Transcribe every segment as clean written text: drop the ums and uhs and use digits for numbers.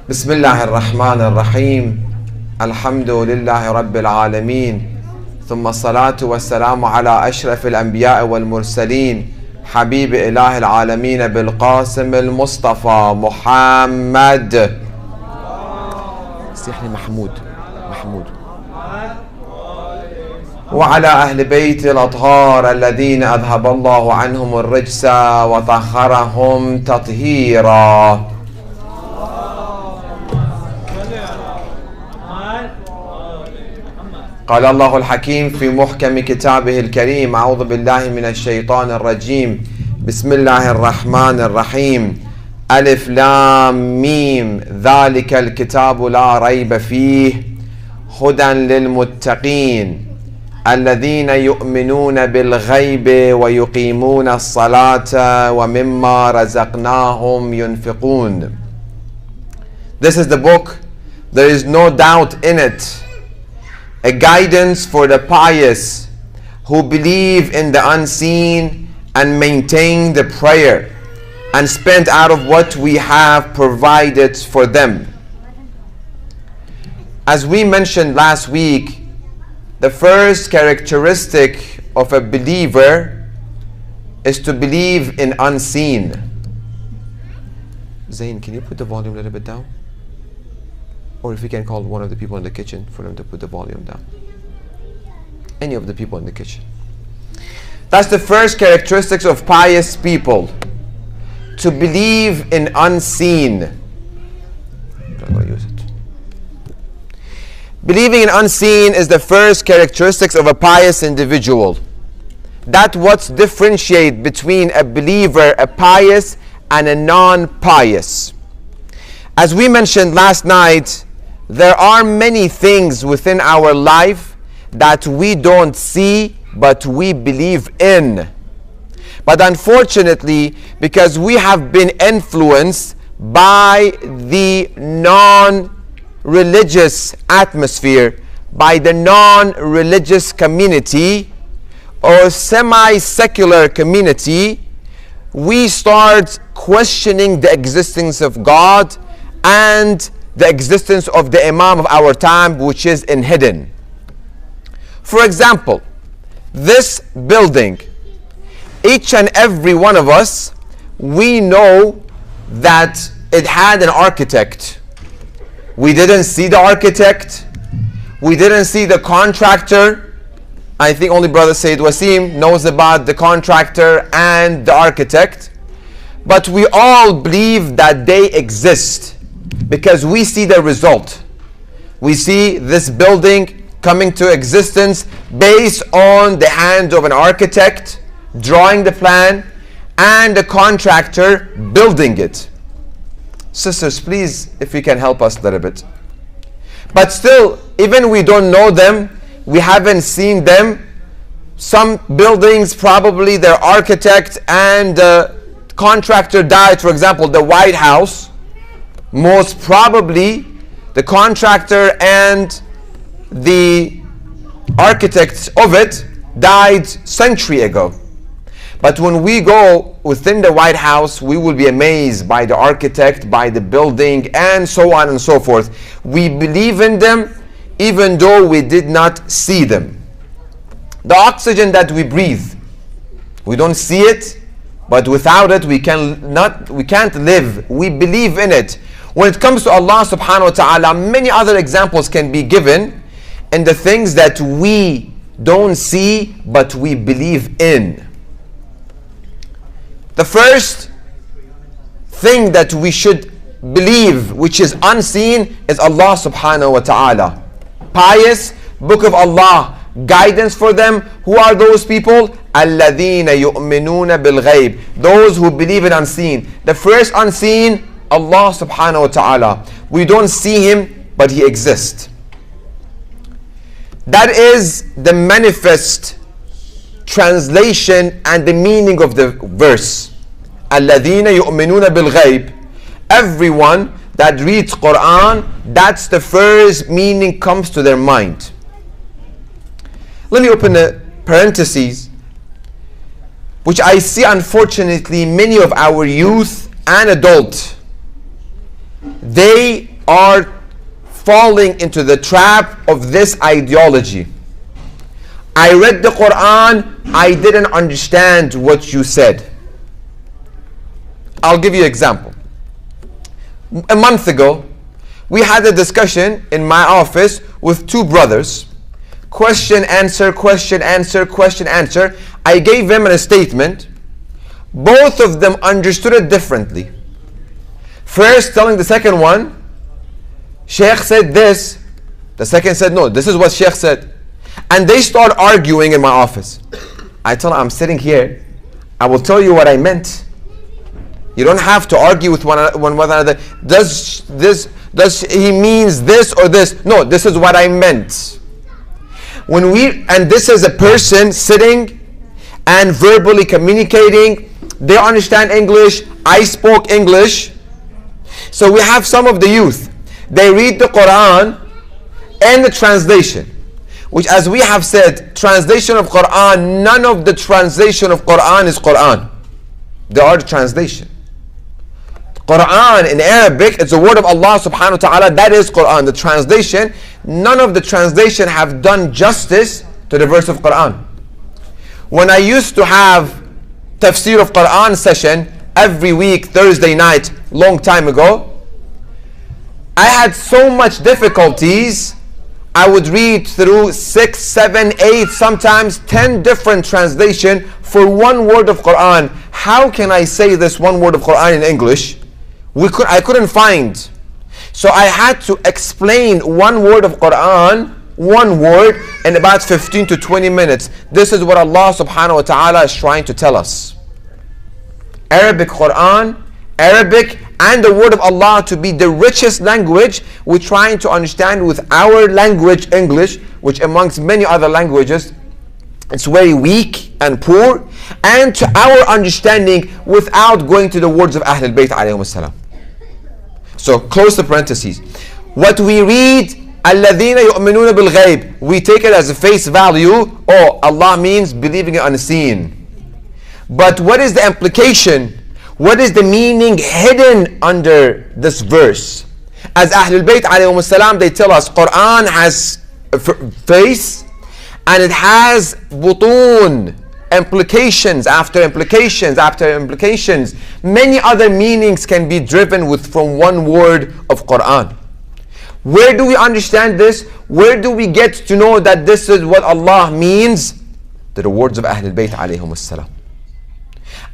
بسم الله الرحمن الرحيم الحمد لله رب العالمين ثم الصلاة والسلام على أشرف الأنبياء والمرسلين حبيب إله العالمين بالقاسم المصطفى محمد محمود وعلى أهل بيت الأطهار الذين أذهب الله عنهم الرجس وطهرهم تطهيرا. قال الله الحكيم في محكم كتابه الكريم أعوذ بالله من الشيطان الرجيم بسم الله الرحمن الرحيم ألف لام ميم ذلك الكتاب لا ريب فيه هدى للمتقين الذين يؤمنون بالغيب ويقيمون الصلاة ومما رزقناهم ينفقون. This is the book. There is no doubt in it. A guidance for the pious who believe in the unseen and maintain the prayer and spend out of what we have provided for them. As we mentioned last week, the first characteristic of a believer is to believe in unseen. Zain, can you put the volume a little bit down? Or if you can call one of the people in the kitchen for them to put the volume down. Any of the people in the kitchen. That's the first characteristics of pious people. To believe in unseen. I'm going to use it. Believing in unseen is the first characteristics of a pious individual. That's what differentiates between a believer, a pious, and a non-pious. As we mentioned last night, there are many things within our life that we don't see but we believe in. But unfortunately, because we have been influenced by the non-religious atmosphere, by the non-religious community or semi-secular community, we start questioning the existence of God and the existence of the Imam of our time, which is in hidden. For example, this building, each and every one of us, we know that it had an architect. We didn't see the architect. We didn't see the contractor. I think only Brother Sayyid Wasim knows about the contractor and the architect. But we all believe that they exist. Because we see the result. We see this building coming to existence based on the hand of an architect drawing the plan and the contractor building it. Sisters, please, if you can help us a little bit. But still, even we don't know them, we haven't seen them. Some buildings, probably their architect and the contractor died. For example, the White House. Most probably the contractor and the architect of it died century ago. But when we go within the White House, we will be amazed by the architect, by the building, and so on and so forth. We believe in them even though we did not see them. The oxygen that we breathe, we don't see it, but without it we can't live. We believe in it. When it comes to Allah subhanahu wa ta'ala, many other examples can be given in the things that we don't see but we believe in. The first thing that we should believe, which is unseen, is Allah subhanahu wa ta'ala. Pious, Book of Allah, guidance for them. Who are those people? الَّذِينَ يُؤْمِنُونَ بِالْغَيْبِ. Those who believe in unseen. The first unseen, Allah subhanahu wa ta'ala. We don't see Him, but He exists. That is the manifest translation and the meaning of the verse. الَّذِينَ يُؤْمِنُونَ بِالْغَيْبِ. Everyone that reads Quran, that's the first meaning comes to their mind. Let me open a parentheses, which I see unfortunately many of our youth and adult, they are falling into the trap of this ideology. I read the Quran, I didn't understand what you said. I'll give you an example. A month ago, we had a discussion in my office with two brothers. Question, answer, question, answer, question, answer. I gave them a statement. Both of them understood it differently. First telling the second one, Sheikh said this. The second said, no, this is what Sheikh said. And they start arguing in my office. I tell them, I'm sitting here. I will tell you what I meant. You don't have to argue with one another. Does he means this or this? No, this is what I meant. And this is a person sitting and verbally communicating. They understand English. I spoke English. So we have some of the youth. They read the Quran and the translation, which, as we have said, translation of Quran, none of the translation of Quran is Quran. They are the translation. Quran in Arabic, it's the word of Allah subhanahu wa ta'ala, that is Quran. The translation, none of the translation have done justice to the verse of Quran. When I used to have tafsir of Quran session every week, Thursday night, long time ago, I had so much difficulties. I would read through 6, 7, 8, sometimes 10 different translations for one word of Quran. How can I say this one word of Quran in English? I couldn't find. So I had to explain one word of Quran, one word, in about 15 to 20 minutes. This is what Allah subhanahu wa ta'ala is trying to tell us. Arabic Quran, Arabic and the word of Allah to be the richest language, we're trying to understand with our language, English, which amongst many other languages, it's very weak and poor, and to our understanding without going to the words of Ahlul Bayt alayhim salam. So close the parentheses. What we read, الَّذِينَ يُؤْمِنُونَ بِالْغَيْبِ, we take it as a face value. Oh, Allah means believing it unseen. But what is the implication? What is the meaning hidden under this verse? As Ahlul Bayt alayhim salam, they tell us Quran has a face and it has butun, implications after implications after implications. Many other meanings can be driven from one word of Quran. Where do we understand this? Where do we get to know that this is what Allah means? To the words of Ahlul Bayt alayhim salam.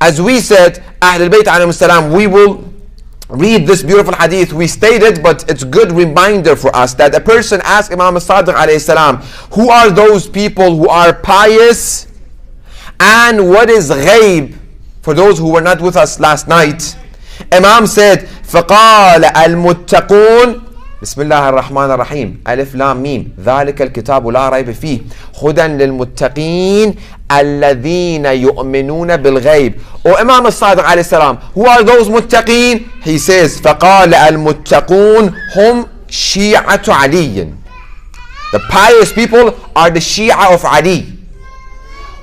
As we said, Ahlul Bayt alayhim salam, we will read this beautiful hadith. We stated, but it's a good reminder for us that a person asked Imam Sadiq alayhi salam, who are those people who are pious and what is ghaib? For those who were not with us last night, Imam said, فَقَالَ الْمُتَّقُونَ بسم الله الرحمن الرحيم ألف لام ميم ذلك الكتاب لا ريب فيه هدى للمتقين الذين يؤمنون بالغيب. Or Imam Sadiq alayhi salam, who are those muttaqeen? He says فقال المتقون هم شيعة علي. The pious people are the Shia of Ali,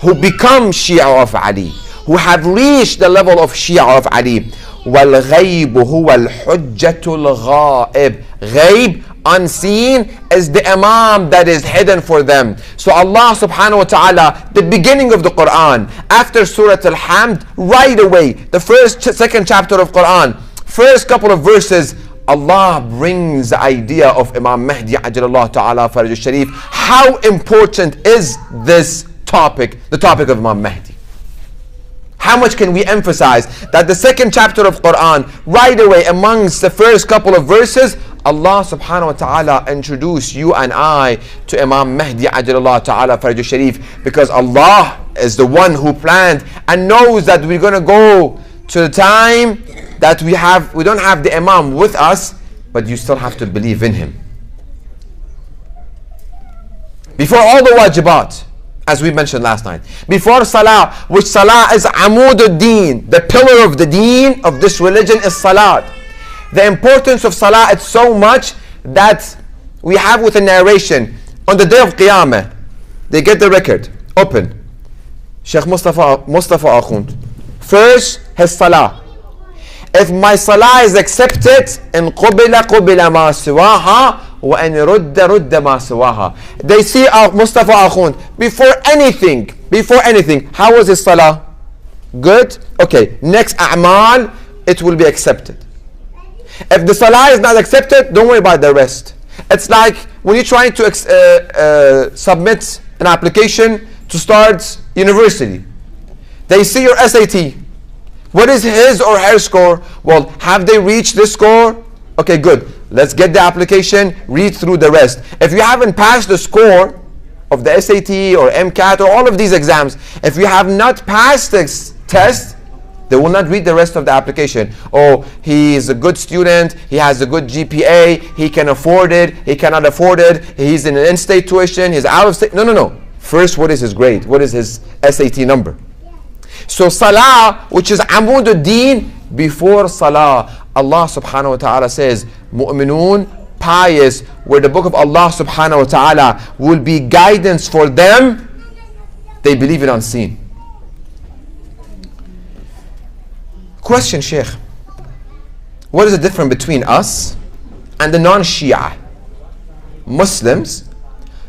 who become Shia of Ali, who have reached the level of Shia of Ali. وَالْغَيْبُ هُوَ الْحُجَّةُ الْغَائِبُ. Ghaib, unseen, is the Imam that is hidden for them. So Allah subhanahu wa ta'ala, the beginning of the Quran, after Surah Al-Hamd, right away, the second chapter of Quran, first couple of verses, Allah brings the idea of Imam Mahdi ajalallahu ta'ala faraj al-sharif. How important is this topic, the topic of Imam Mahdi? How much can we emphasize that the second chapter of Quran, right away amongst the first couple of verses, Allah subhanahu wa ta'ala introduced you and I to Imam Mahdi ajalallahu ta'ala faraj al-sharif, because Allah is the one who planned and knows that we're going to go to the time that we don't have the Imam with us, but you still have to believe in him. Before all the wajibat, as we mentioned last night, before Salah, which Salah is Amud ad-Deen, the pillar of the Deen of this religion is Salat. The importance of Salah is so much that we have with a narration on the day of Qiyamah, they get the record open. Sheikh Mustafa Akhound, first his Salah. If my salah is accepted, in qubila qubila ma siwaha, wa in rudda rudda ma siwaha. They see Mustafa Akhound, before anything, how was his salah? Good? Okay, next a'mal, it will be accepted. If the salah is not accepted, don't worry about the rest. It's like when you're trying to submit an application to start university. They see your SAT. What is his or her score? Well, have they reached this score? Okay, good. Let's get the application, read through the rest. If you haven't passed the score of the SAT or MCAT or all of these exams, if you have not passed this test, they will not read the rest of the application. Oh, he is a good student, he has a good GPA, he can afford it, he cannot afford it, he's in an in-state tuition, he's out of state. No. First, what is his grade? What is his SAT number? So salah, which is amud ad-din, before salah, Allah subhanahu wa ta'ala says, mu'minun, pious, where the book of Allah subhanahu wa ta'ala will be guidance for them, they believe it unseen. Question, Sheikh. What is the difference between us and the non-Shia? Muslims,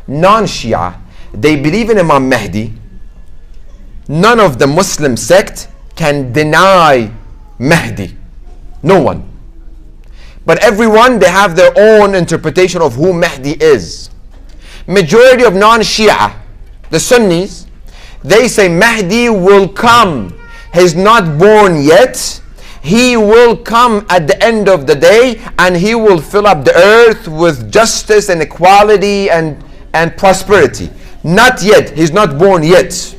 non-Shia, they believe in Imam Mahdi. None of the Muslim sect can deny Mahdi. No one. But everyone, they have their own interpretation of who Mahdi is. Majority of non-Shia, the Sunnis, they say Mahdi will come. He's not born yet. He will come at the end of the day, and he will fill up the earth with justice and equality and prosperity. Not yet. He's not born yet.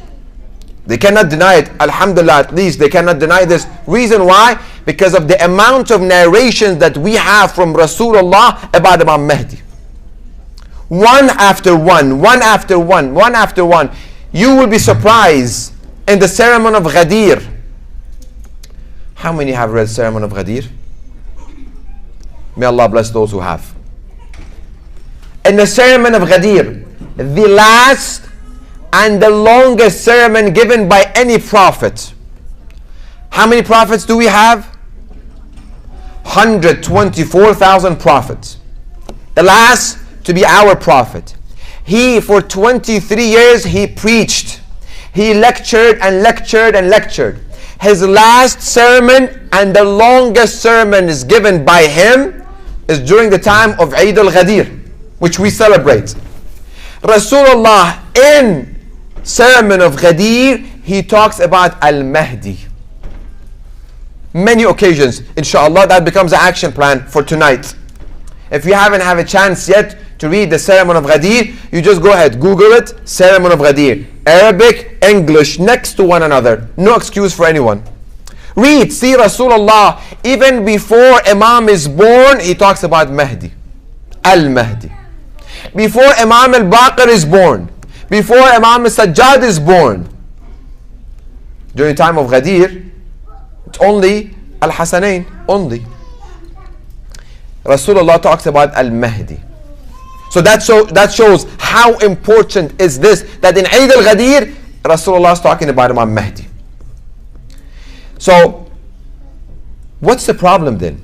They cannot deny it. Alhamdulillah, at least they cannot deny this. Reason why? Because of the amount of narrations that we have from Rasulullah about Imam Mahdi. One after one. You will be surprised. In the ceremony of Ghadir. How many have read ceremony of Ghadir? May Allah bless those who have. In the ceremony of Ghadir, the last and the longest sermon given by any prophet. How many prophets do we have? 124,000 prophets. The last to be our prophet. He, for 23 years, he preached. He lectured and lectured and lectured. His last sermon and the longest sermon is given by him is during the time of Eid al-Ghadir, which we celebrate. Rasulullah, in sermon of Ghadir, he talks about Al-Mahdi. Many occasions. Inshallah, that becomes an action plan for tonight. If you haven't had a chance yet to read the sermon of Ghadir, you just go ahead, Google it, sermon of Ghadir. Arabic, English, next to one another. No excuse for anyone. Read, see Rasulullah, even before Imam is born, he talks about Mahdi. Al-Mahdi. Before Imam al-Baqir is born, before Imam al-Sajjad is born, during the time of Ghadir, it's only Al-Hasanain, only. Rasulullah talks about Al-Mahdi. So that shows how important is this, that in Eid al-Ghadir, Rasulullah is talking about Imam Mahdi. So, what's the problem then?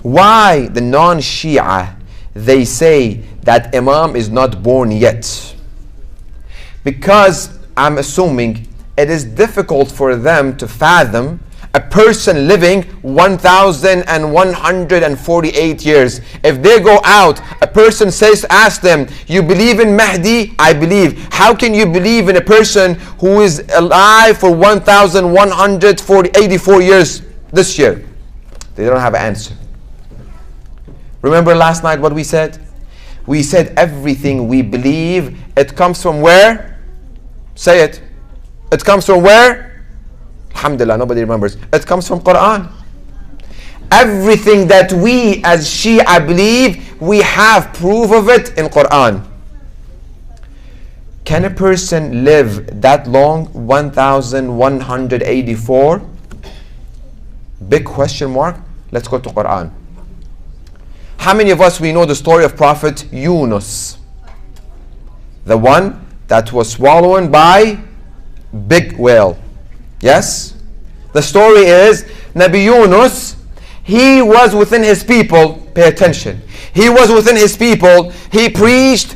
Why the non-Shia, they say that Imam is not born yet? Because I'm assuming it is difficult for them to fathom a person living 1,148 years. If they go out, a person asks them, you believe in Mahdi? I believe. How can you believe in a person who is alive for 1,184 years this year? They don't have an answer. Remember last night what we said? We said everything we believe, it comes from where? Say it. It comes from where? Alhamdulillah, nobody remembers. It comes from Quran. Everything that we as Shia believe, we have proof of it in Quran. Can a person live that long? 1,184? Big question mark. Let's go to Quran. How many of us we know the story of Prophet Yunus? The one that was swallowed by big whale. Yes? The story is Nabi Yunus, he was within his people. Pay attention. He was within his people. He preached.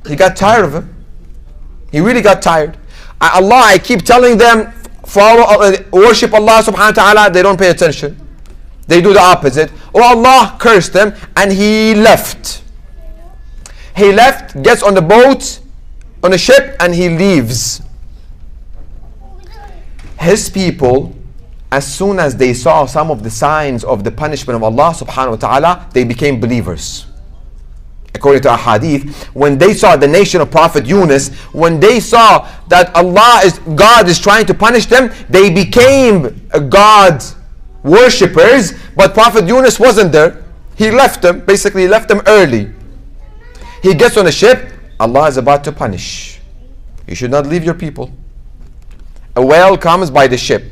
He got tired of him. He really got tired. I keep telling them, worship Allah subhanahu wa ta'ala. They don't pay attention. They do the opposite. Oh, Allah cursed them, and he left. He left, gets on the boat, on a ship, and he leaves. His people, as soon as they saw some of the signs of the punishment of Allah subhanahu wa ta'ala, they became believers. According to a hadith, when they saw the nation of Prophet Yunus, when they saw that God is trying to punish them, they became God worshippers, but Prophet Yunus wasn't there. He left them, basically left them early. He gets on a ship, Allah is about to punish. You should not leave your people. A whale comes by the ship.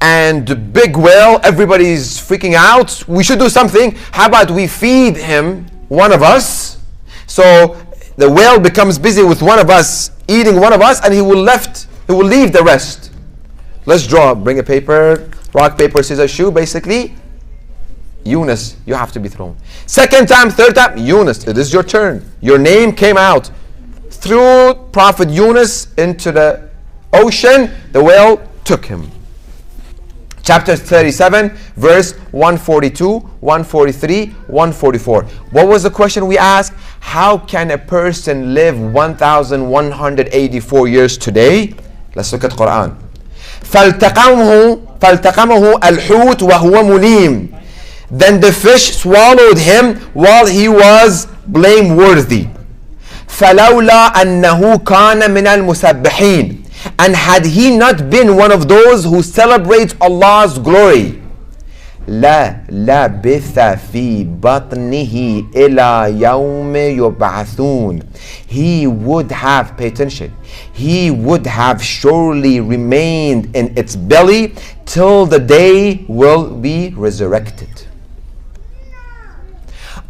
And the big whale, everybody's freaking out. We should do something. How about we feed him, one of us? So the whale becomes busy with one of us, eating one of us, and he will leave the rest. Let's draw. Bring a paper, rock, paper, scissors, shoe. Basically, Yunus, you have to be thrown. Second time, third time, Yunus, it is your turn. Your name came out. Threw Prophet Yunus into the ocean. The whale took him. Chapter 37, verse 142, 143, 144. What was the question we asked? How can a person live 1,184 years today? Let's look at Quran. فَالْتَقَمَهُ الْحُوتُ وَهُوَ مُلِيمٌ. Then the fish swallowed him while he was blameworthy. فَلَوْلَا أَنَّهُ كَانَ مِنَ الْمُسَبِّحِينَ. And had he not been one of those who celebrates Allah's glory, لا لبث في بطنه إلى يوم يبعثون. He would have, pay attention, he would have surely remained in its belly till the day will be resurrected.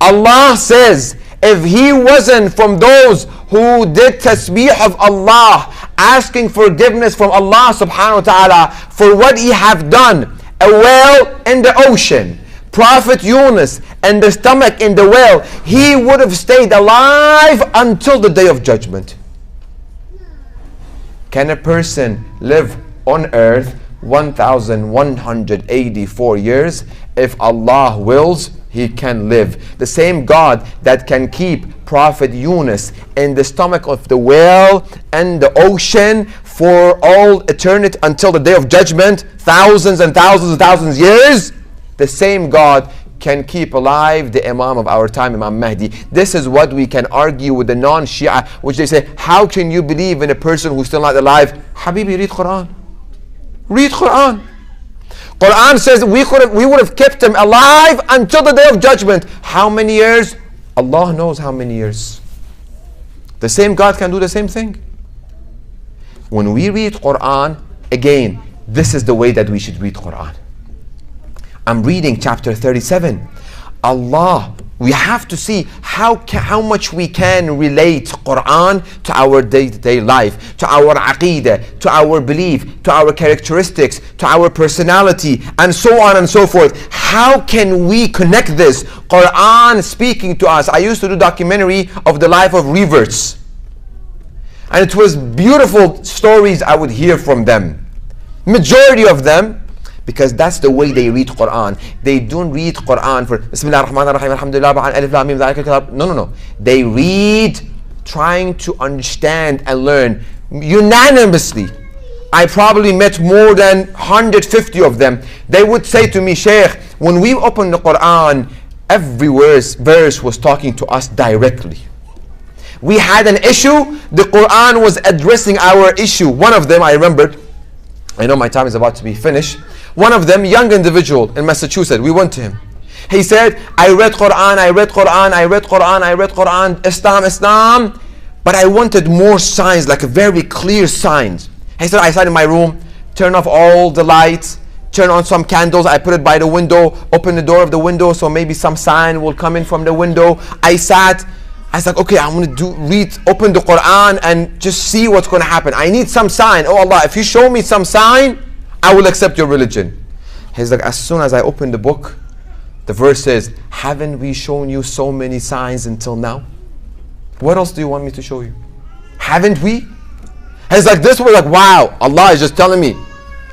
Allah says, if he wasn't from those who did tasbih of Allah, asking forgiveness from Allah subhanahu wa ta'ala for what he have done, a whale in the ocean, Prophet Yunus and the stomach in the whale, he would have stayed alive until the day of judgment. Can a person live on earth 1,184 years? If Allah wills, he can live. The same God that can keep Prophet Yunus in the stomach of the whale and the ocean for all eternity until the day of judgment, thousands and thousands and thousands of years, the same God can keep alive the Imam of our time, Imam Mahdi. This is what we can argue with the non-Shia, which they say, how can you believe in a person who's still not alive? Habibi, read Quran. Read Quran. Quran says we would have kept him alive until the day of judgment. How many years? Allah knows how many years. The same God can do the same thing. When we read Quran, again, this is the way that we should read Quran. I'm reading chapter 37. Allah, we have to see how much we can relate Quran to our day-to-day life, to our aqeedah, to our belief, to our characteristics, to our personality, and so on and so forth. How can we connect this? Quran speaking to us. I used to do documentary of the life of reverts, and it was beautiful stories I would hear from them. Majority of them, because that's the way they read Quran. They don't read Quran for Bismillah ar-Rahman ar-Rahim, Alhamdulillah, Alif Lam Mim, no. They read trying to understand and learn unanimously. I probably met more than 150 of them. They would say to me, Sheikh, when we open the Quran, every verse was talking to us directly. We had an issue, the Quran was addressing our issue. One of them, I remembered, I know my time is about to be finished. One of them, young individual in Massachusetts, we went to him. He said, I read Quran, Islam, but I wanted more signs, like a very clear signs. He said, I sat in my room, turn off all the lights, turn on some candles, I put it by the window, open the door of the window so maybe some sign will come in from the window. I sat, I was like, okay, I'm going to open the Quran and just see what's going to happen. I need some sign. Oh Allah, if you show me some sign, I will accept your religion. He's like, as soon as I open the book, the verse says, haven't we shown you so many signs until now? What else do you want me to show you? Haven't we? He's like, this was like, wow, Allah is just telling me.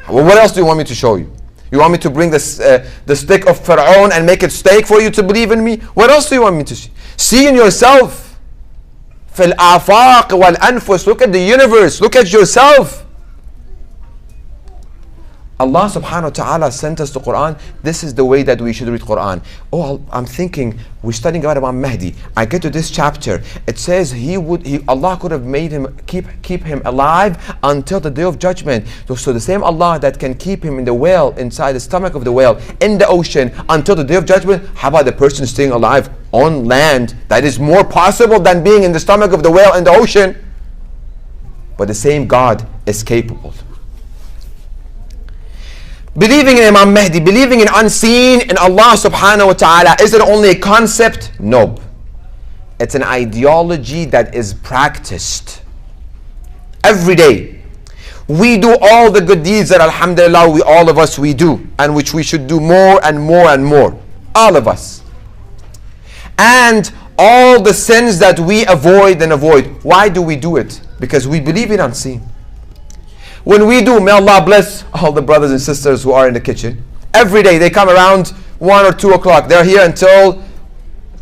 Well, what else do you want me to show you? You want me to bring the stick of Pharaoh and make it steak for you to believe in me? What else do you want me to see? See in yourself. في الآفاق والأنفس. Look at the universe. Look at yourself. Allah subhanahu wa ta'ala sent us the Quran. This is the way that we should read Quran. Oh, I'm thinking, we're studying about Imam Mahdi. I get to this chapter. It says Allah could have made him, keep him alive until the day of judgment. So the same Allah that can keep him in the whale, inside the stomach of the whale, in the ocean, until the day of judgment, how about the person staying alive on land? That is more possible than being in the stomach of the whale in the ocean. But the same God is capable. Believing in Imam Mahdi, believing in unseen, in Allah subhanahu wa ta'ala, is it only a concept? No. It's an ideology that is practiced every day. We do all the good deeds that alhamdulillah all of us we do, and which we should do more and more and more. All of us. And all the sins that we avoid and avoid. Why do we do it? Because we believe in unseen. When we do, may Allah bless all the brothers and sisters who are in the kitchen. Every day they come around 1 or 2 o'clock. They're here until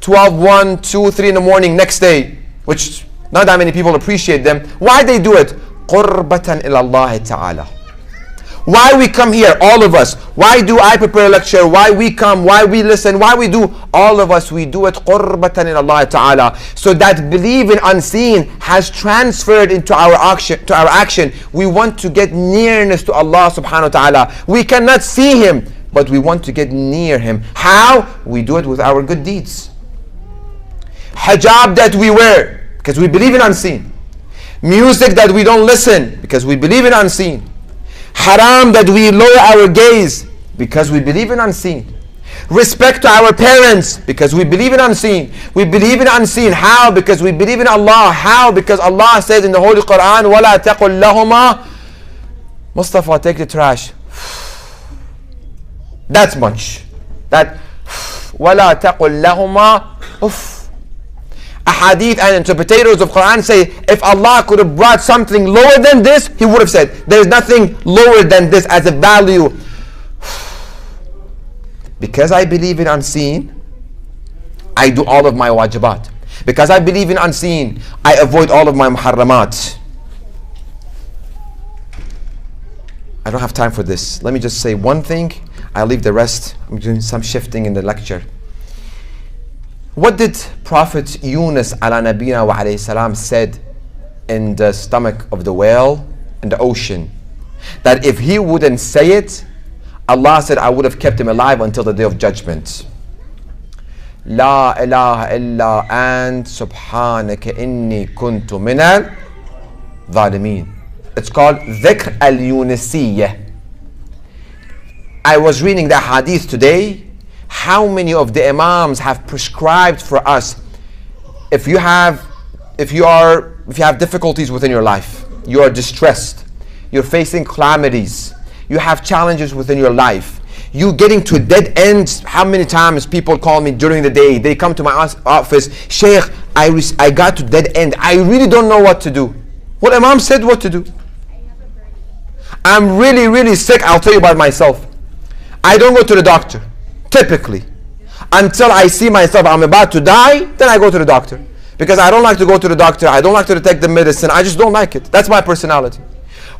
12, 1, 2, 3 in the morning next day. Which not that many people appreciate them. Why they do it? قُرْبَةً إِلَى اللَّهِ تَعَالَى. Why we come here, all of us. Why do I prepare a lecture? Why we come? Why we listen? Why we do? All of us, we do it قُرْبَةً إِلَى اللَّهِ تَعَالَى. So that belief in unseen has transferred into our action. We want to get nearness to Allah subhanahu wa ta'ala. We cannot see Him, but we want to get near Him. How? We do it with our good deeds. Hijab that we wear, because we believe in unseen. Music that we don't listen, because we believe in unseen. Haram that we lower our gaze, because we believe in unseen. Respect to our parents, because we believe in unseen. We believe in unseen. How? Because we believe in Allah. How? Because Allah says in the Holy Quran, وَلَا تَقُلْ لَهُمَا. Mustafa, take the trash. That's much. That وَلَا تَقُلْ لَهُمَا. Ahadith and interpreters of Quran say, if Allah could have brought something lower than this, He would have said, there is nothing lower than this as a value. Because I believe in unseen, I do all of my wajibat. Because I believe in unseen, I avoid all of my muharramat. I don't have time for this. Let me just say one thing. I'll leave the rest. I'm doing some shifting in the lecture. What did Prophet Yunus ala nabina wa alayhi salam said in the stomach of the whale in the ocean? That if he wouldn't say it, Allah said, I would have kept him alive until the day of judgment. La ilaha illa ant subhanaka inni kuntu minal zalimeen. It's called Dhikr al-Yunusiyya. I was reading the hadith today. How many of the imams have prescribed for us, if you have difficulties within your life, you are distressed, you're facing calamities, you have challenges within your life, you getting to dead ends. How many times people call me during the day, they come to my office, Sheikh, I got to dead end, I really don't know what to do. Well, Imam said what to do. I'm really, really sick. I'll tell you about myself. I don't go to the doctor. Typically, until I see myself I'm about to die, then I go to the doctor. Because I don't like to go to the doctor, I don't like to take the medicine, I just don't like it. That's my personality.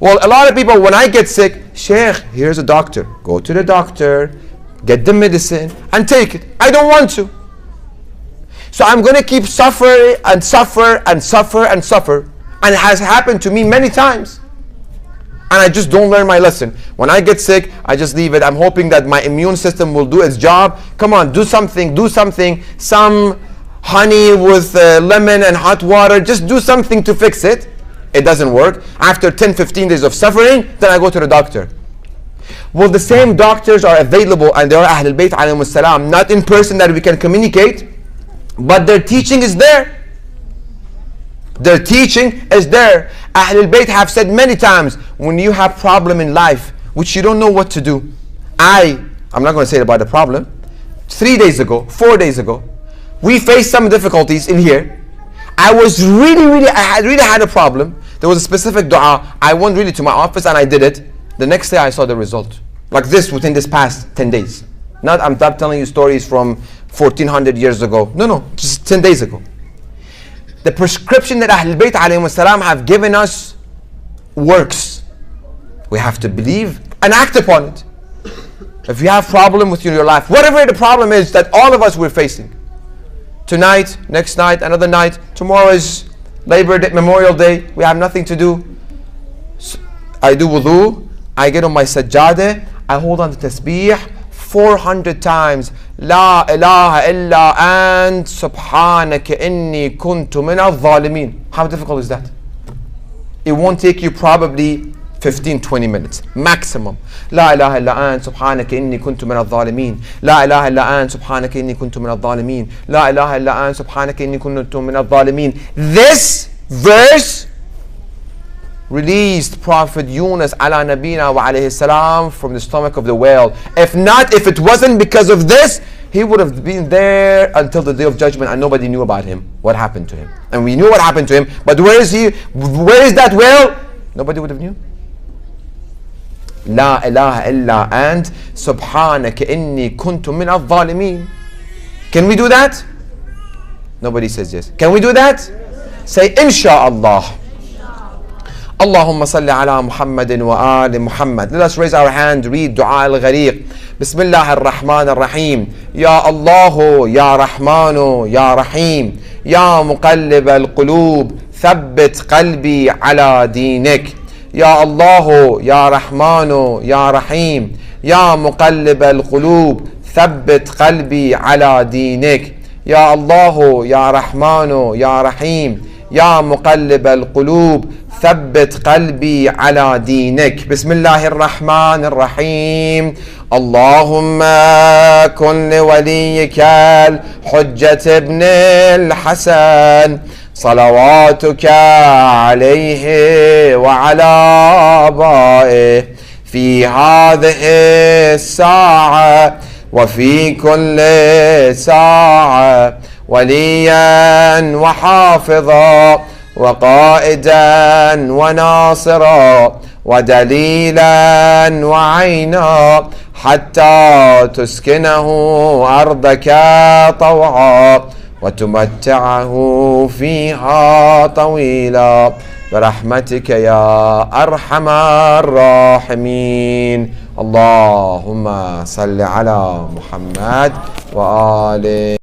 Well, a lot of people, when I get sick, Sheikh, here's a doctor. Go to the doctor, get the medicine, and take it. I don't want to. So I'm going to keep suffering and suffer and suffer and suffer. And it has happened to me many times. And I just don't learn my lesson. When I get sick, I just leave it. I'm hoping that my immune system will do its job. Come on, do something, do something. Some honey with lemon and hot water. Just do something to fix it. It doesn't work. After 10, 15 days of suffering, then I go to the doctor. Well, the same doctors are available, and they are Ahlul Bayt alayhimus salam, not in person that we can communicate, but their teaching is there. Their teaching is there. Ahlul Bayt have said many times, when you have problem in life, which you don't know what to do. I'm not going to say about the problem. 3 days ago, 4 days ago, we faced some difficulties in here. I was really had a problem. There was a specific dua. I went really to my office and I did it. The next day I saw the result. Like this, within this past 10 days. I'm not telling you stories from 1400 years ago. No, just 10 days ago. The prescription that Ahlul Bayt alayhim salam have given us works. We have to believe and act upon it. If you have problem with your life, whatever the problem is that all of us were facing, tonight, next night, another night, tomorrow is Labor Day, Memorial Day, we have nothing to do. I do wudu, I get on my sajjadah, I hold on to tasbih 400 times. La ilaha illa ant subhanaka inni kuntu min al-zalimin. How difficult is that? It won't take you probably 15-20 minutes maximum. La ilaha illa ant subhanaka inni kuntu min al-zalimin. La ilaha illa ant subhanaka inni kuntu min al-zalimin. La ilaha illa ant subhanaka inni kuntu min al-zalimin. This verse released Prophet Yunus ala nabina wa alayhi salam from the stomach of the whale. If it wasn't because of this, he would have been there until the day of judgment and nobody knew about him, what happened to him. And we knew what happened to him, but where is he? Where is that whale? Nobody would have knew. La ilaha illa ant subhanaka inni kuntu min al-zalimin. Can we do that? Nobody says yes. Can we do that? Say insha'Allah. Allahumma salli ala Muhammadin wa ali Muhammad. Let us raise our hand, read Dua al-Ghariq. Bismillah ar-Rahman ar-Rahim. Ya Allahu, Ya Rahmanu, Ya Rahim. Ya Muqallib al-Qulub, Thabbit qalbi ala dinik. Ya Allahu, Ya Rahmanu, Ya Rahim. Ya Muqallib al-Qulub, Thabbit qalbi ala dinik. Ya Allahu, Ya Rahmanu, Ya Rahim. Ya Muqallib al-Qulub, ثبت قلبي على دينك. بسم الله الرحمن الرحيم. اللهم كن لوليك الحجة ابن الحسن صلواتك عليه وعلى آبائه في هذه الساعة وفي كل ساعة وليا وحافظا وقائدا وناصرا ودليلا وعينا حتى تسكنه أرضك طوعا وتمتعه فيها طويلا برحمتك يا أرحم الراحمين. اللهم صل على محمد وآله.